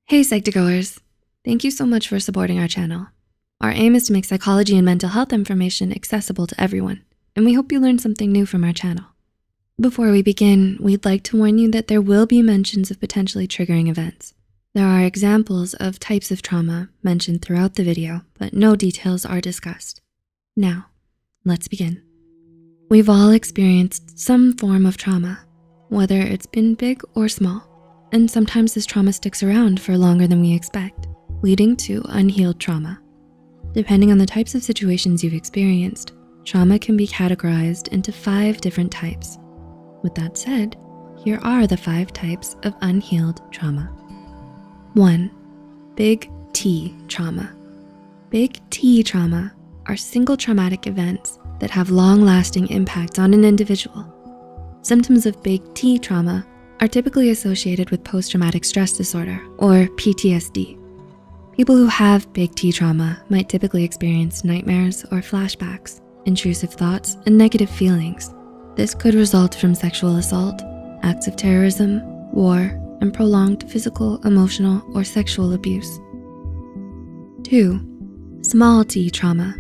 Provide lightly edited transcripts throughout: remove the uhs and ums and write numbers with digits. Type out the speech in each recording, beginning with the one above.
Hey Psych2Goers, thank you so much for supporting our channel. Our aim is to make psychology and mental health information accessible to everyone, and we hope you learned something new from our channel. Before we begin, we'd like to warn you that there will be mentions of potentially triggering events. There are examples of types of trauma mentioned throughout the video, but no details are discussed. Now, let's begin. We've all experienced some form of trauma, whether it's been big or small. And sometimes this trauma sticks around for longer than we expect, leading to unhealed trauma. Depending on the types of situations you've experienced, trauma can be categorized into 5 different types. With that said, here are the 5 types of unhealed trauma. 1. Big T trauma. Big T trauma are single traumatic events that have long-lasting impacts on an individual. Symptoms of big T trauma are typically associated with post-traumatic stress disorder, or PTSD. People who have big T trauma might typically experience nightmares or flashbacks, intrusive thoughts, and negative feelings. This could result from sexual assault, acts of terrorism, war, and prolonged physical, emotional, or sexual abuse. 2. Small T trauma.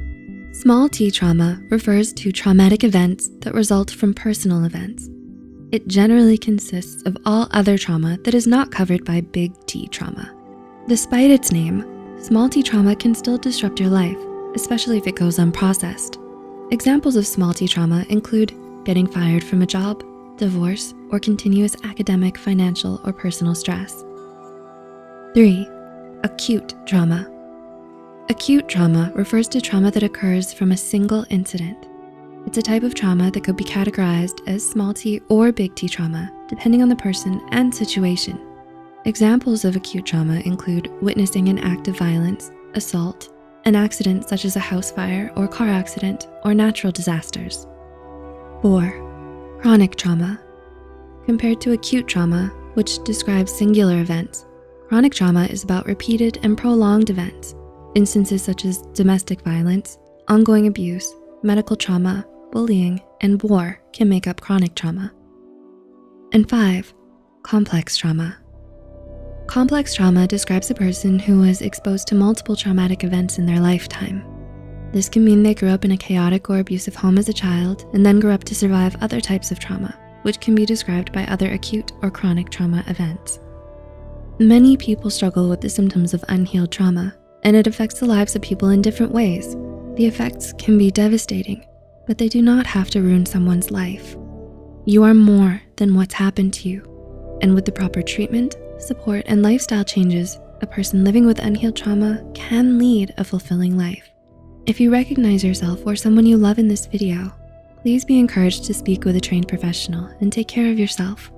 Small T trauma refers to traumatic events that result from personal events. It generally consists of all other trauma that is not covered by big T trauma. Despite its name, small T trauma can still disrupt your life, especially if it goes unprocessed. Examples of small T trauma include getting fired from a job, divorce, or continuous academic, financial, or personal stress. 3. Acute trauma. Acute trauma refers to trauma that occurs from a single incident. It's a type of trauma that could be categorized as small T or big T trauma, depending on the person and situation. Examples of acute trauma include witnessing an act of violence, assault, an accident such as a house fire or car accident, or natural disasters. 4. Chronic trauma. Compared to acute trauma, which describes singular events, chronic trauma is about repeated and prolonged events. Instances such as domestic violence, ongoing abuse, medical trauma, bullying, and war can make up chronic trauma. And 5, complex trauma. Complex trauma describes a person who was exposed to multiple traumatic events in their lifetime. This can mean they grew up in a chaotic or abusive home as a child and then grew up to survive other types of trauma, which can be described by other acute or chronic trauma events. Many people struggle with the symptoms of unhealed trauma, and it affects the lives of people in different ways. The effects can be devastating, but they do not have to ruin someone's life. You are more than what's happened to you. And with the proper treatment, support, and lifestyle changes, a person living with unhealed trauma can lead a fulfilling life. If you recognize yourself or someone you love in this video, please be encouraged to speak with a trained professional and take care of yourself.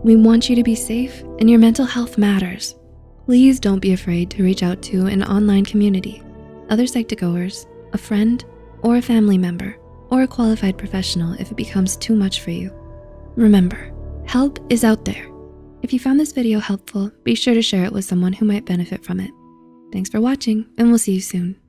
We want you to be safe, and your mental health matters. Please don't be afraid to reach out to an online community, other Psych2Goers, a friend, or a family member, or a qualified professional if it becomes too much for you. Remember, help is out there. If you found this video helpful, be sure to share it with someone who might benefit from it. Thanks for watching, and we'll see you soon.